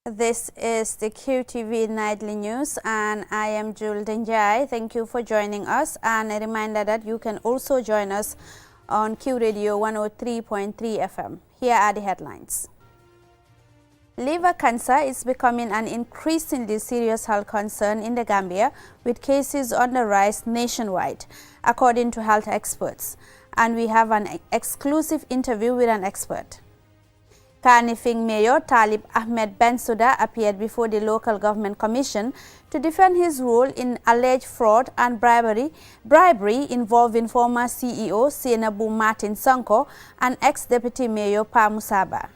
This is the QTV Nightly News and I am Jul Denjai. Thank you for joining us, and a reminder that you can also join us on Q Radio 103.3 FM. Here are the headlines. Liver cancer is becoming an increasingly serious health concern in the Gambia, with cases on the rise nationwide, according to health experts. And we have an exclusive interview with an expert. Kanifing Mayor Talib Ahmed Bensouda appeared before the local government commission to defend his role in alleged fraud and bribery involving former CEO Senabu Martin Sanko and ex-deputy mayor Pa Musaba.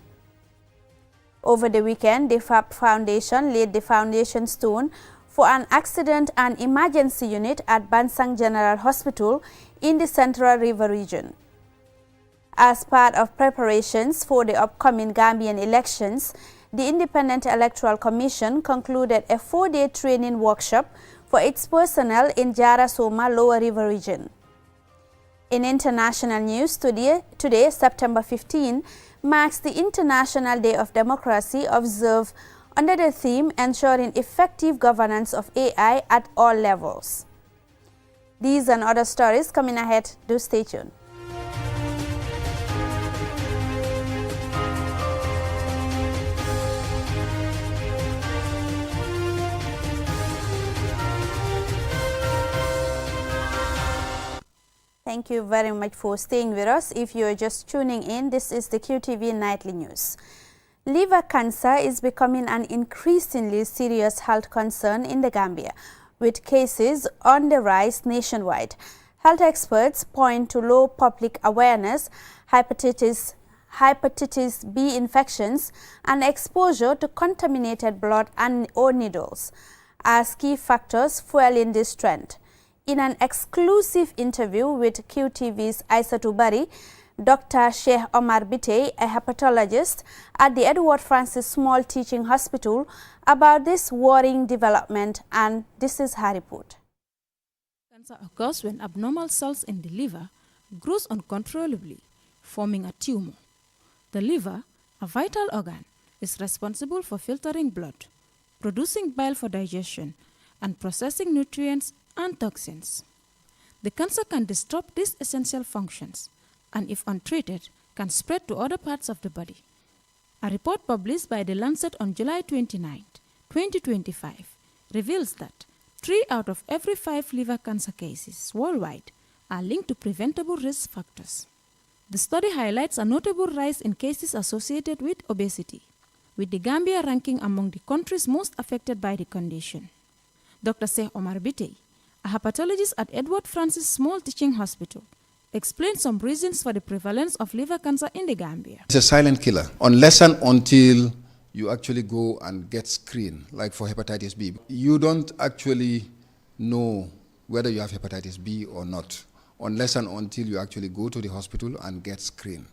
Over the weekend, the FAP Foundation laid the foundation stone for an accident and emergency unit at Bansang General Hospital in the Central River region. As part of preparations for the upcoming Gambian elections, the Independent Electoral Commission concluded a 4-day training workshop for its personnel in Jarasoma Lower River region. In international news, today, September 15, marks the International Day of Democracy, observed under the theme Ensuring Effective Governance of AI at All Levels. These and other stories coming ahead. Do stay tuned. Thank you very much for staying with us. If you are just tuning in, this is the QTV Nightly News. Liver cancer is becoming an increasingly serious health concern in the Gambia, with cases on the rise nationwide. Health experts point to low public awareness, hepatitis B infections, and exposure to contaminated blood or needles as key factors fueling this trend. In an exclusive interview with QTV's Aissatou Bari, Dr. Sheikh Omar Bitey, a hepatologist at the Edward Francis Small Teaching Hospital, about this worrying development, and this is her report. Cancer occurs when abnormal cells in the liver grows uncontrollably, forming a tumor. The liver, a vital organ, is responsible for filtering blood, producing bile for digestion, and processing nutrients and toxins. The cancer can disrupt these essential functions and, if untreated, can spread to other parts of the body. A report published by The Lancet on July 29, 2025 reveals that 3 out of every 5 liver cancer cases worldwide are linked to preventable risk factors. The study highlights a notable rise in cases associated with obesity, with the Gambia ranking among the countries most affected by the condition. Dr. Sheikh Omar Bitey, a hepatologist at Edward Francis Small Teaching Hospital, explained some reasons for the prevalence of liver cancer in the Gambia. It's a silent killer, unless and until you actually go and get screened, like for hepatitis B. You don't actually know whether you have hepatitis B or not, unless and until you actually go to the hospital and get screened.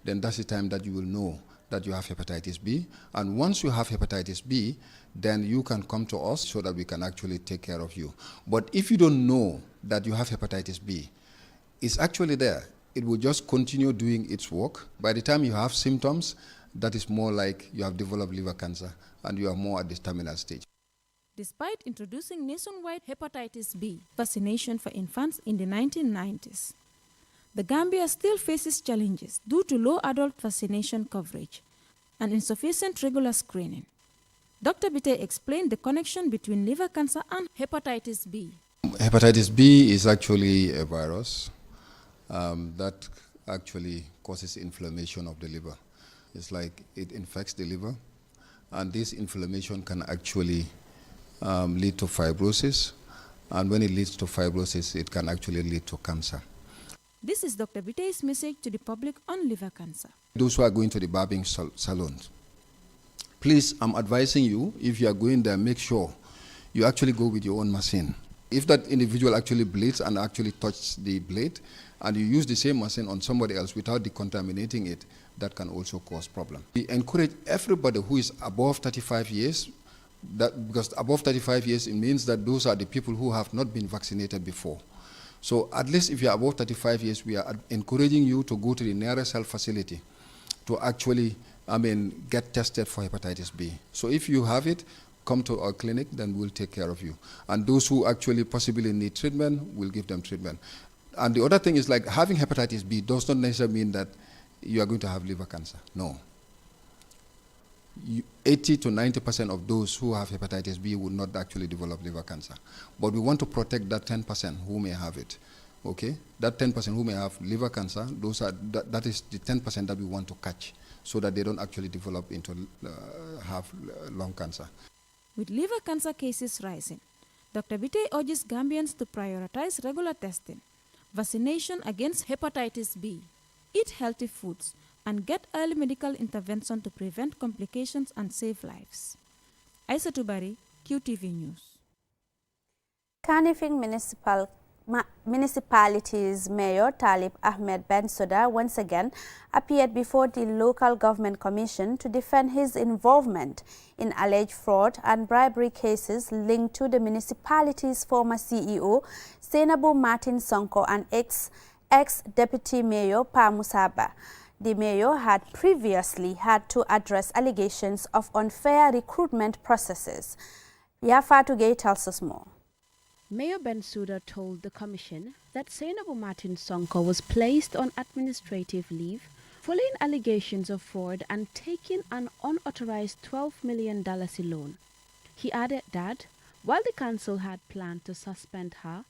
Then that's the time that you will know that you have hepatitis B. And once you have hepatitis B, then you can come to us so that we can actually take care of you. But if you don't know that you have hepatitis B, it's actually there. It will just continue doing its work. By the time you have symptoms, that is more like you have developed liver cancer and you are more at the terminal stage. Despite introducing nationwide hepatitis B vaccination for infants in the 1990s, the Gambia still faces challenges due to low adult vaccination coverage and insufficient regular screening. Dr. Bitey explained the connection between liver cancer and hepatitis B. Hepatitis B is actually a virus that actually causes inflammation of the liver. It's like it infects the liver, and this inflammation can actually lead to fibrosis, and when it leads to fibrosis, it can actually lead to cancer. This is Dr. Bitey's message to the public on liver cancer. Those who are going to the barbing salons, please, I'm advising you, if you are going there, make sure you actually go with your own machine. If that individual actually bleeds and actually touches the blade, and you use the same machine on somebody else without decontaminating it, that can also cause problem. We encourage everybody who is above 35 years, because above 35 years, it means that those are the people who have not been vaccinated before. So at least if you are above 35 years, we are encouraging you to go to the nearest health facility to actually get tested for hepatitis B. So if you have it, come to our clinic, then we'll take care of you. And those who actually possibly need treatment, we'll give them treatment. And the other thing is, like, having hepatitis B does not necessarily mean that you are going to have liver cancer. No. 80 to 90% of those who have hepatitis B will not actually develop liver cancer. But we want to protect that 10% who may have it. Okay? That 10% who may have liver cancer, that is the 10% that we want to catch, so that they don't actually develop into have lung cancer. With liver cancer cases rising, Dr. Bitey urges Gambians to prioritize regular testing, vaccination against hepatitis B, eat healthy foods, and get early medical intervention to prevent complications and save lives. Aissatou Bari, QTV News. Kanifing Municipality's Mayor Talib Ahmed Bensouda once again appeared before the Local Government Commission to defend his involvement in alleged fraud and bribery cases linked to the municipality's former CEO, Senabu Martin Sonko, and ex-Deputy Mayor Pa Musaba. The mayor had previously had to address allegations of unfair recruitment processes. Yafatu Gay tells us more. Mayor Bensouda told the commission that Senabu Martin Sonko was placed on administrative leave following allegations of fraud and taking an unauthorized $12 million loan. He added that while the council had planned to suspend her,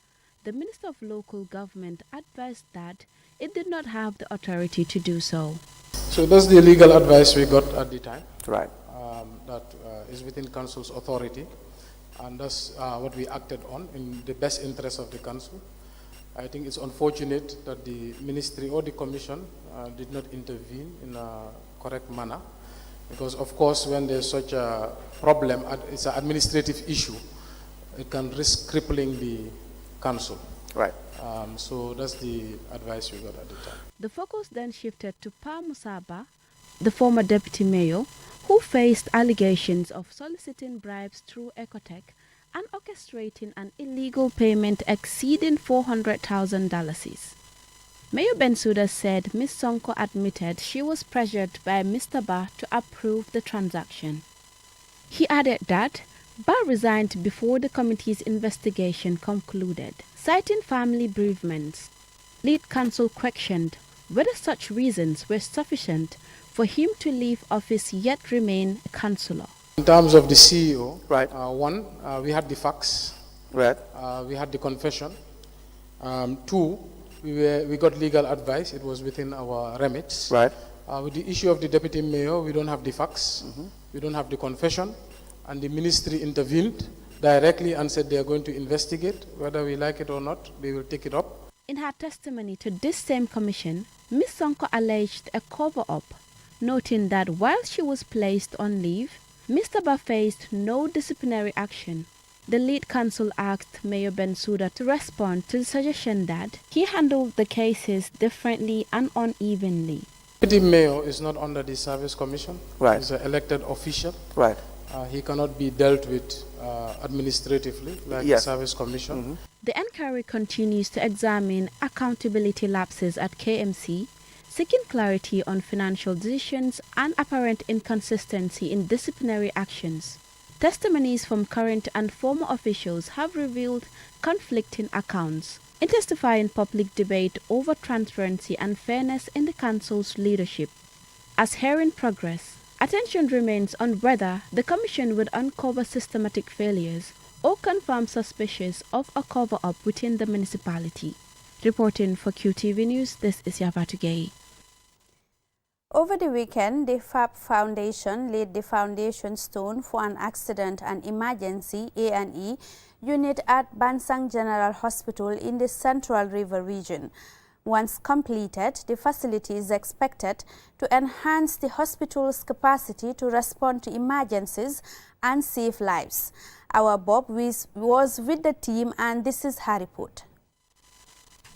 the Minister of Local Government advised that it did not have the authority to do so. So that's the legal advice we got at the time. Right. That is within council's authority, and that's what we acted on in the best interest of the council. I think it's unfortunate that the ministry or the commission did not intervene in a correct manner, because of course when there's such a problem, it's an administrative issue, it can risk crippling the council. Right. So that's the advice we got at the time. The focus then shifted to Pa Musaba, the former deputy mayor, who faced allegations of soliciting bribes through Ecotech and orchestrating an illegal payment exceeding $400,000. Mayor Bensouda said Ms. Sonko admitted she was pressured by Mr. Ba to approve the transaction. He added that Ba resigned before the committee's investigation concluded. Citing family bereavements, lead counsel questioned whether such reasons were sufficient for him to leave office yet remain a councillor. In terms of the CEO, Right. One, we had the facts. Right. We had the confession. Two, we got legal advice. It was within our remits. Right. With the issue of the deputy mayor, we don't have the facts. We don't have the confession. And the ministry intervened directly and said they are going to investigate. Whether we like it or not, they will take it up. In her testimony to this same commission, Ms. Sonko alleged a cover-up, noting that while she was placed on leave, Mr. Ba faced no disciplinary action. The lead counsel asked Mayor Bensouda to respond to the suggestion that he handled the cases differently and unevenly. Deputy mayor is not under the service commission. Right. He's an elected official. Right. He cannot be dealt with administratively like Yes. the service commission. The inquiry continues to examine accountability lapses at KMC, seeking clarity on financial decisions and apparent inconsistency in disciplinary actions. Testimonies from current and former officials have revealed conflicting accounts, intensifying public debate over transparency and fairness in the council's leadership. As hearing progress, attention remains on whether the commission would uncover systematic failures or confirm suspicions of a cover-up within the municipality. Reporting for QTV News, this is Yafatu Gay. Over the weekend, the FAB Foundation laid the foundation stone for an accident and emergency A&E unit at Bansang General Hospital in the Central River region. Once completed, the facility is expected to enhance the hospital's capacity to respond to emergencies and save lives. Our Bob was with the team, and this is her report.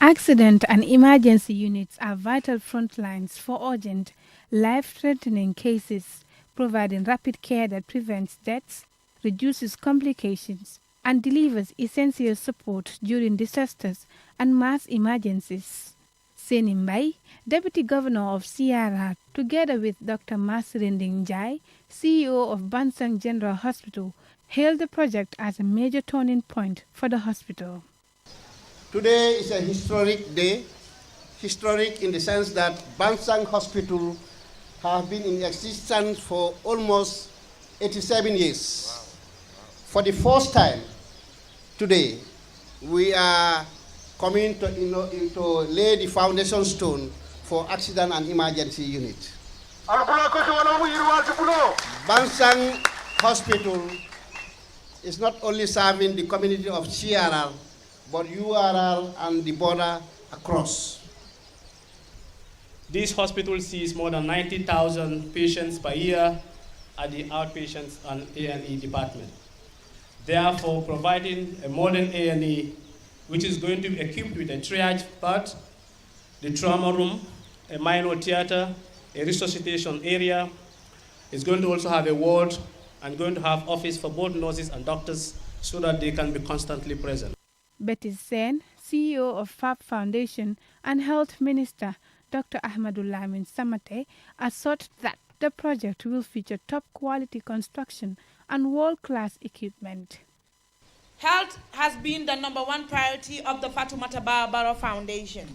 Accident and emergency units are vital front lines for urgent, life-threatening cases, providing rapid care that prevents deaths, reduces complications, and delivers essential support during disasters and mass emergencies. Seni Mbai, Deputy Governor of CRR, together with Dr. Masirinding Njai, CEO of Bansang General Hospital, hailed the project as a major turning point for the hospital. Today is a historic day, historic in the sense that Bansang Hospital has been in existence for almost 87 years. Wow. For the first time today, we are coming to lay the foundation stone for accident and emergency unit. Bansang Hospital is not only serving the community of CRR, but URR and the border across. This hospital sees more than 90,000 patients per year at the outpatients and A&E department. Therefore, providing a modern A&E which is going to be equipped with a triage part, the trauma room, a minor theater, a resuscitation area. It's going to also have a ward and going to have office for both nurses and doctors so that they can be constantly present. Betty Sen, CEO of FAB Foundation, and Health Minister Dr. Ahmadulamin Samate assert that the project will feature top-quality construction and world-class equipment. Health has been the #1 priority of the Fatoumata Barrow Foundation.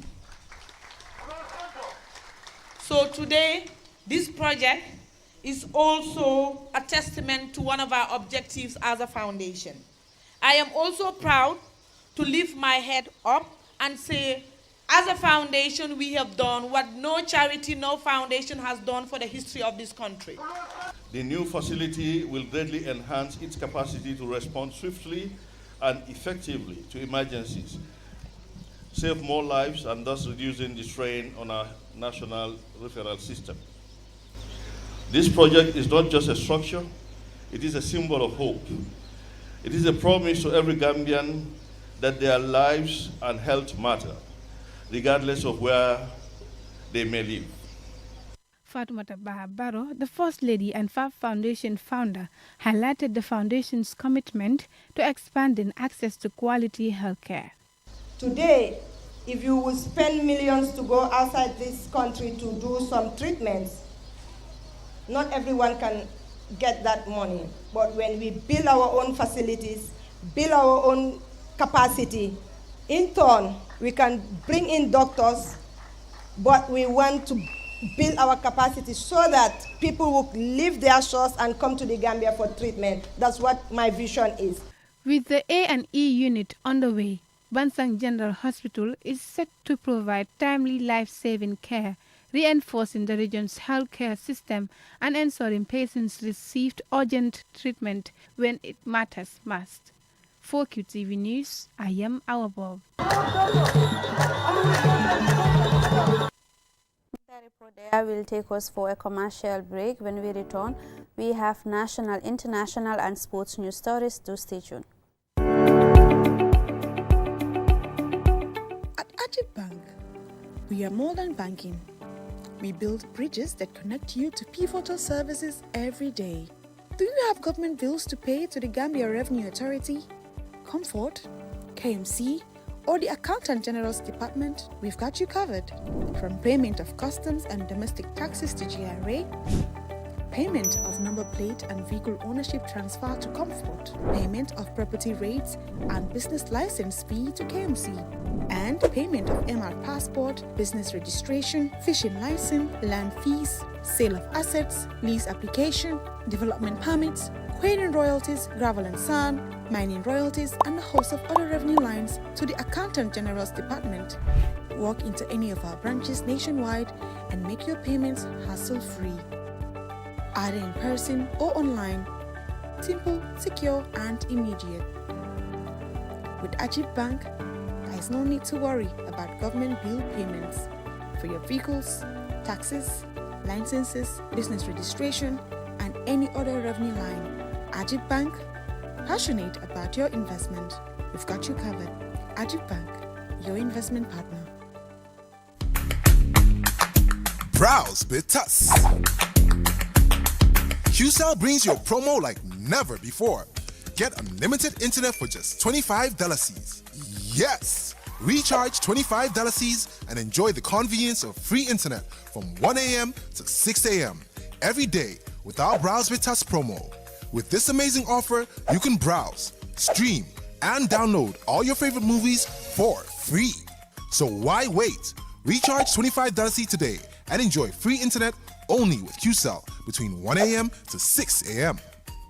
So today, this project is also a testament to one of our objectives as a foundation. I am also proud to lift my head up and say, as a foundation, we have done what no charity, no foundation has done for the history of this country. The new facility will greatly enhance its capacity to respond swiftly and effectively to emergencies, save more lives, and thus reducing the strain on our national referral system. This project is not just a structure, it is a symbol of hope. It is a promise to every Gambian that their lives and health matter, regardless of where they may live. Fatoumata Barrow, the First Lady and FAB Foundation founder, highlighted the foundation's commitment to expanding access to quality healthcare. Today, if you would spend millions to go outside this country to do some treatments, not everyone can get that money. But when we build our own facilities, build our own capacity, in turn, we can bring in doctors, but we want to build our capacity so that people will leave their shores and come to the Gambia for treatment. That's what my vision is. With the A&E unit underway, Bansang General Hospital is set to provide timely life-saving care, reinforcing the region's healthcare system and ensuring patients received urgent treatment when it matters most. For QTV News, I am Awa Bob. The report there will take us for a commercial break. When we return, we have national, international and sports news stories. Do stay tuned. At Ajib Bank, we are more than banking. We build bridges that connect you to pivotal services every day. Do you have government bills to pay to the Gambia Revenue Authority, Comfort, KMC, or the Accountant General's Department? We've got you covered. From payment of customs and domestic taxes to GRA, payment of number plate and vehicle ownership transfer to Comfort, payment of property rates and business license fee to KMC, and payment of MR passport, business registration, fishing license, land fees, sale of assets, lease application, development permits, quarrying royalties, gravel and sand, mining royalties, and a host of other revenue lines to the Accountant General's Department. Walk into any of our branches nationwide and make your payments hassle-free. Either in person or online. Simple, secure, and immediate. With Ajib Bank, there is no need to worry about government bill payments for your vehicles, taxes, licenses, business registration, and any other revenue line. Ajib Bank, passionate about your investment. We've got you covered. Ajib Bank, your investment partner. Browse with us. QCell brings you a promo like never before. Get unlimited internet for just $25 Cs. Yes, Recharge $25 and enjoy the convenience of free internet from 1 a.m. to 6 a.m. every day with our Browse with Us promo. With this amazing offer, you can browse, stream, and download all your favorite movies for free. So why wait? Recharge $25 today and enjoy free internet only with QCell between 1 a.m. to 6 a.m.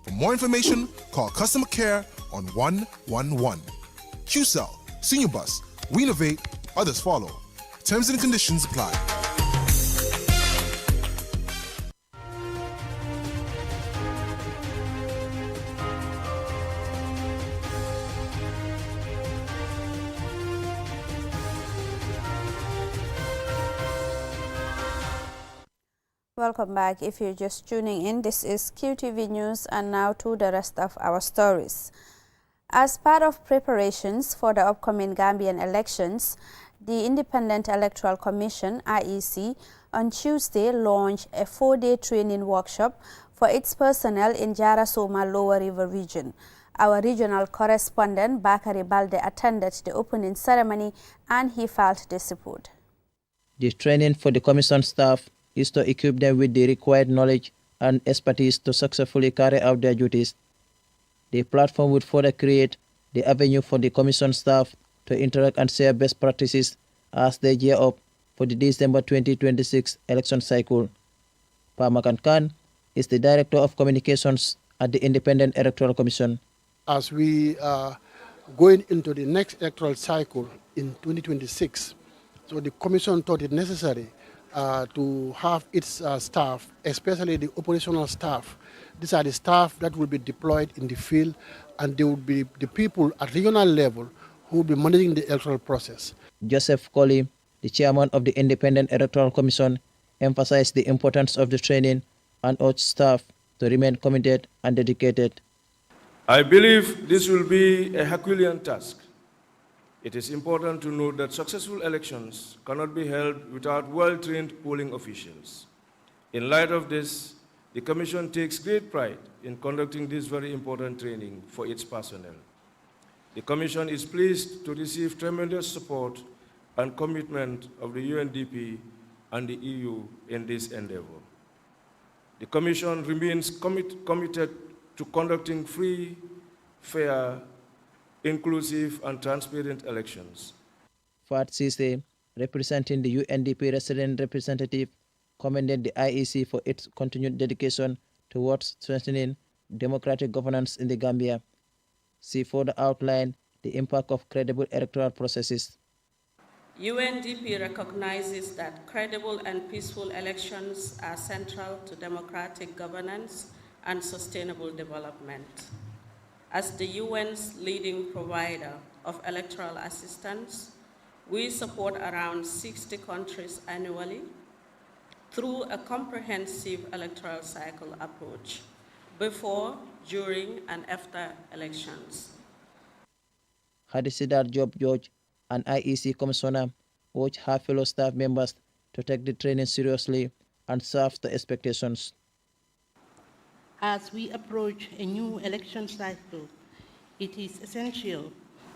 For more information, call customer care on 111. QCell, Senior Bus, we innovate, others follow. Terms and conditions apply. Welcome back. If you're just tuning in, this is QTV News, and now to the rest of our stories. As part of preparations for the upcoming Gambian elections, the Independent Electoral Commission, IEC, on Tuesday launched a 4-day training workshop for its personnel in Jarasoma Lower River region. Our regional correspondent, Bakari Balde, attended the opening ceremony and he felt the support. The training for the commission staff is to equip them with the required knowledge and expertise to successfully carry out their duties. The platform would further create the avenue for the commission staff to interact and share best practices as they gear up for the December 2026 election cycle. Parmakan Khan is the Director of Communications at the Independent Electoral Commission. As we are going into the next electoral cycle in 2026, so the Commission thought it necessary to have its staff, especially the operational staff. These are the staff that will be deployed in the field, and they will be the people at regional level who will be managing the electoral process. Joseph Colley, the chairman of the Independent Electoral Commission, emphasized the importance of the training and urged staff to remain committed and dedicated. I believe this will be a Herculean task. It is important to note that successful elections cannot be held without well-trained polling officials. In light of this, the Commission takes great pride in conducting this very important training for its personnel. The Commission is pleased to receive tremendous support and commitment of the UNDP and the EU in this endeavor. The Commission remains committed to conducting free, fair, inclusive and transparent elections. Fat Sise, representing the UNDP resident representative, commended the IEC for its continued dedication towards strengthening democratic governance in the Gambia. She further outlined the impact of credible electoral processes. UNDP recognizes that credible and peaceful elections are central to democratic governance and sustainable development. As the UN's leading provider of electoral assistance, we support around 60 countries annually through a comprehensive electoral cycle approach before, during, and after elections. Hadisidar Job George, an IEC commissioner, urged her fellow staff members to take the training seriously and serve the expectations. As we approach a new election cycle, it is essential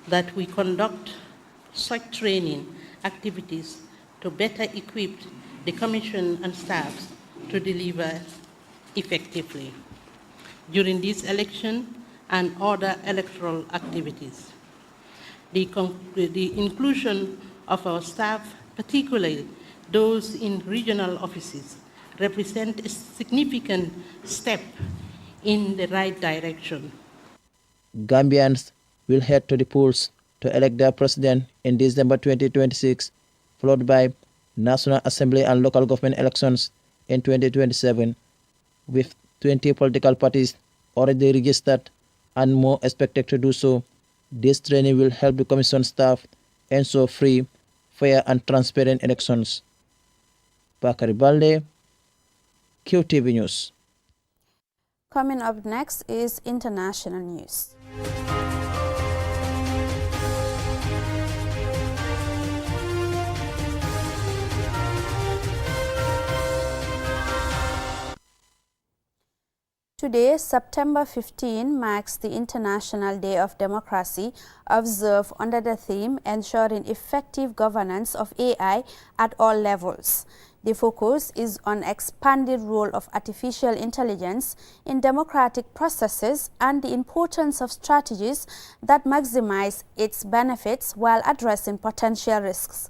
that we conduct such training activities to better equip the Commission and staffs to deliver effectively during this election and other electoral activities. The inclusion of our staff, particularly those in regional offices, represent a significant step in the right direction. Gambians will head to the polls to elect their president in December 2026, followed by National Assembly and local government elections in 2027, with 20 political parties already registered and more expected to do so. This training will help the Commission staff ensure free, fair and transparent elections. Bakari Balde, QTV News. Coming up next is international news. Today, September 15, marks the International Day of Democracy, observed under the theme Ensuring Effective Governance of AI at All Levels. The focus is on expanded role of artificial intelligence in democratic processes and the importance of strategies that maximize its benefits while addressing potential risks.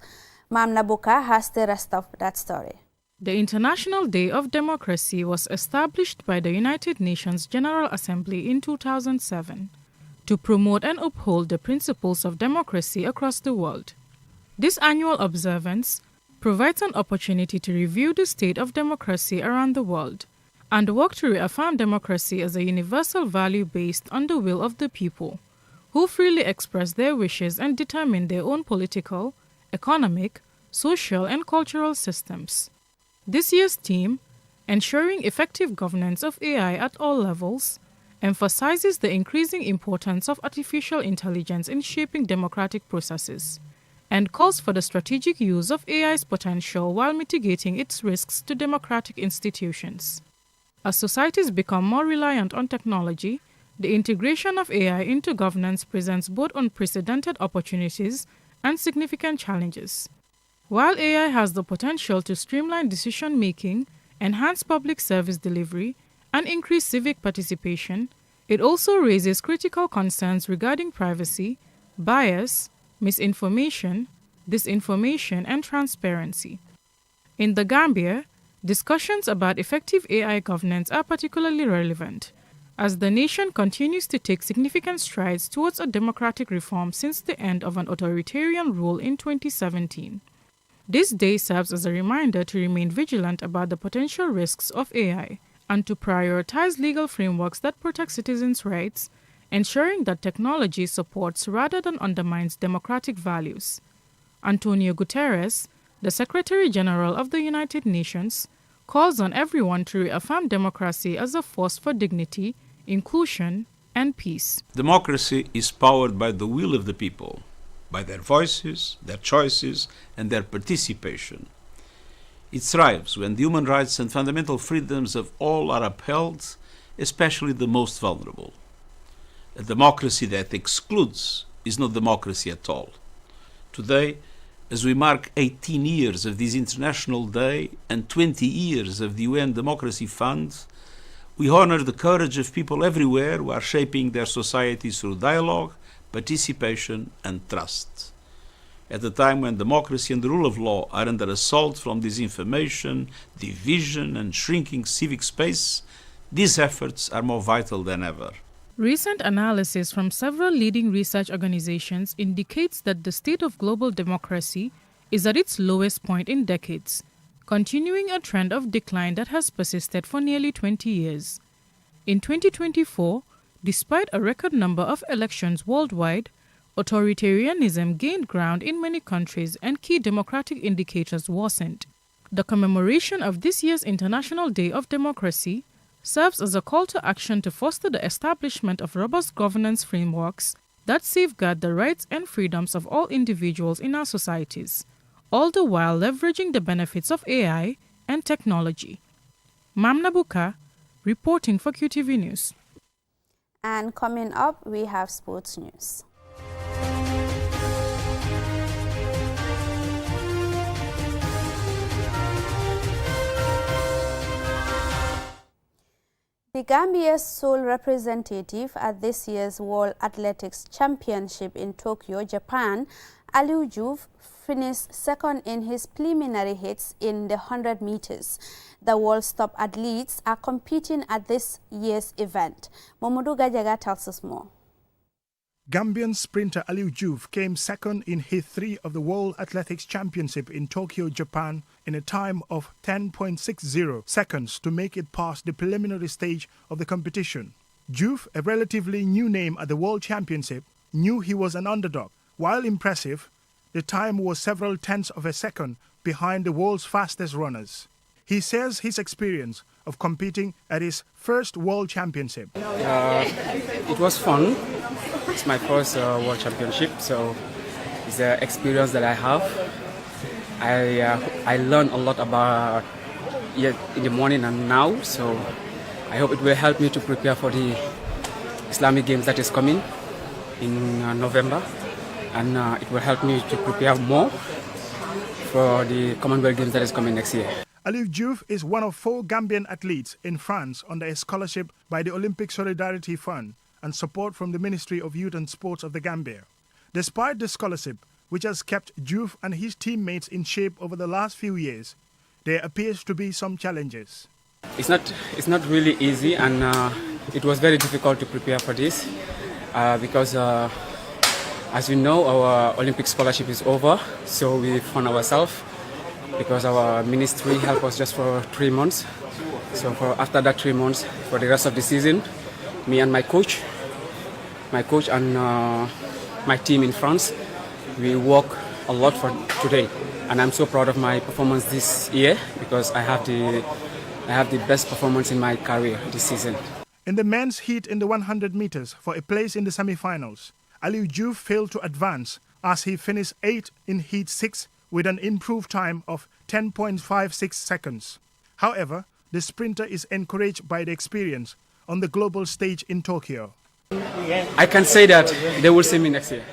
Mam Nabuka has the rest of that story. The International Day of Democracy was established by the United Nations General Assembly in 2007 to promote and uphold the principles of democracy across the world. This annual observance provides an opportunity to review the state of democracy around the world and work to reaffirm democracy as a universal value based on the will of the people, who freely express their wishes and determine their own political, economic, social, and cultural systems. This year's theme, Ensuring Effective Governance of AI at All Levels, emphasizes the increasing importance of artificial intelligence in shaping democratic processes and calls for the strategic use of AI's potential while mitigating its risks to democratic institutions. As societies become more reliant on technology, the integration of AI into governance presents both unprecedented opportunities and significant challenges. While AI has the potential to streamline decision-making, enhance public service delivery, and increase civic participation, it also raises critical concerns regarding privacy, bias, misinformation, disinformation, and transparency. In the Gambia, discussions about effective AI governance are particularly relevant, as the nation continues to take significant strides towards a democratic reform since the end of an authoritarian rule in 2017. This day serves as a reminder to remain vigilant about the potential risks of AI and to prioritize legal frameworks that protect citizens' rights, ensuring that technology supports rather than undermines democratic values. Antonio Guterres, the Secretary General of the United Nations, calls on everyone to reaffirm democracy as a force for dignity, inclusion, and peace. Democracy is powered by the will of the people, by their voices, their choices, and their participation. It thrives when the human rights and fundamental freedoms of all are upheld, especially the most vulnerable. A democracy that excludes is not democracy at all. Today, as we mark 18 years of this International Day and 20 years of the UN Democracy Fund, we honor the courage of people everywhere who are shaping their societies through dialogue, participation, and trust. At a time when democracy and the rule of law are under assault from disinformation, division, and shrinking civic space, these efforts are more vital than ever. Recent analysis from several leading research organizations indicates that the state of global democracy is at its lowest point in decades, continuing a trend of decline that has persisted for nearly 20 years. In 2024, despite a record number of elections worldwide, authoritarianism gained ground in many countries and key democratic indicators worsened. The commemoration of this year's International Day of Democracy serves as a call to action to foster the establishment of robust governance frameworks that safeguard the rights and freedoms of all individuals in our societies, all the while leveraging the benefits of AI and technology. Mam Nabuka, reporting for QTV News. And coming up, we have sports news. The Gambia's sole representative at this year's World Athletics Championship in Tokyo, Japan, Aliou Diouf, finished second in his preliminary heats in the 100 meters. The world's top athletes are competing at this year's event. Momodu Gajaga tells us more. Gambian sprinter Aliou Diouf came second in Heat 3 of the World Athletics Championship in Tokyo, Japan, in a time of 10.60 seconds to make it past the preliminary stage of the competition. Diouf, a relatively new name at the World Championship, knew he was an underdog. While impressive, the time was several tenths of a second behind the world's fastest runners. He says his experience of competing at his first World Championship. It was fun. It's my first World Championship, so it's the experience that I have. I learned a lot about it in the morning and now, so I hope it will help me to prepare for the Islamic Games that is coming in November, and it will help me to prepare more for the Commonwealth Games that is coming next year. Aliou Diouf is one of 4 Gambian athletes in France under a scholarship by the Olympic Solidarity Fund and support from the Ministry of Youth and Sports of the Gambia. Despite the scholarship, which has kept Diouf and his teammates in shape over the last few years, there appears to be some challenges. It's not really easy, and it was very difficult to prepare for this because as you know, our Olympic scholarship is over, so we found ourselves because our ministry helped us just for 3 months. So after that 3 months, for the rest of the season, me and my coach and my team in France, we work a lot for today. And I'm so proud of my performance this year because I have the best performance in my career this season. In the men's heat in the 100 meters for a place in the semi-finals, Aliou Diouf failed to advance as he finished 8th in heat 6 with an improved time of 10.56 seconds. However, the sprinter is encouraged by the experience on the global stage in Tokyo. I can say that they will see me next year.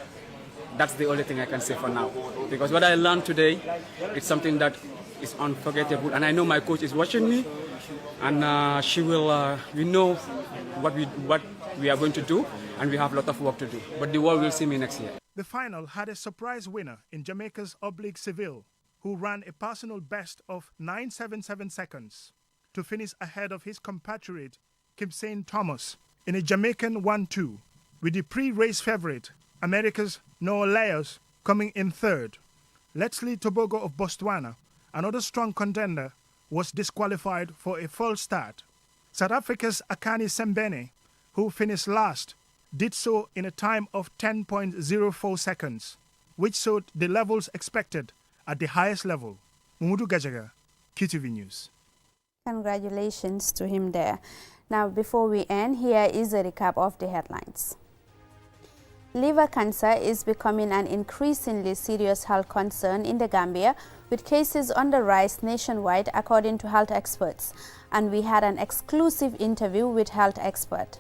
That's the only thing I can say for now. Because what I learned today, it's something that is unforgettable. And I know my coach is watching me, and she will, we know what we are going to do, and we have a lot of work to do. But the world will see me next year. The final had a surprise winner in Jamaica's Oblique Seville, who ran a personal best of 9.77 seconds to finish ahead of his compatriot Kipsane Thomas in a Jamaican 1-2, with the pre-race favorite, America's Noah Lyles, coming in 3rd. Leslie Tobogo of Botswana, another strong contender, was disqualified for a false start. South Africa's Akani Sembene, who finished last, did so in a time of 10.04 seconds, which showed the levels expected at the highest level. Mumudu Gajaga, QTV News. Congratulations to him there. Now, before we end, here is a recap of the headlines. Liver cancer is becoming an increasingly serious health concern in the Gambia, with cases on the rise nationwide, according to health experts. And we had an exclusive interview with health expert.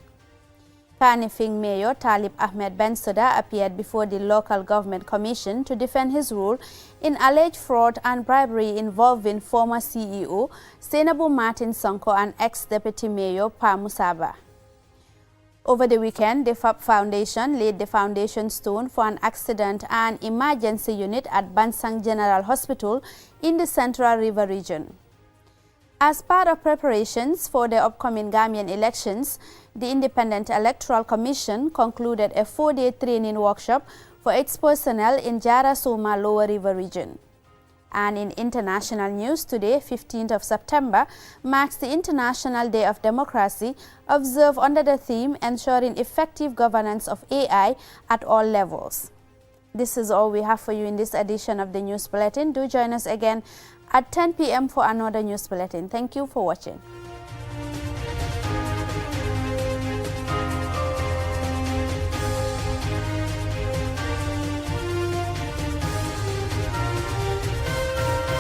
Kanifing Mayor Talib Ahmed Bensouda appeared before the local government commission to defend his role in alleged fraud and bribery involving former CEO Senabu Martin Sonko and ex-deputy mayor Pa Musaba. Over the weekend, the FAP Foundation laid the foundation stone for an accident and emergency unit at Bansang General Hospital in the Central River region. As part of preparations for the upcoming Gambian elections, the Independent Electoral Commission concluded a 4-day training workshop for its personnel in Jara Soma Lower River region. And in international news, today, 15th of September, marks the International Day of Democracy, observed under the theme Ensuring Effective Governance of AI at All Levels. This is all we have for you in this edition of the News Bulletin. Do join us again at 10 p.m. for another News Bulletin. Thank you for watching.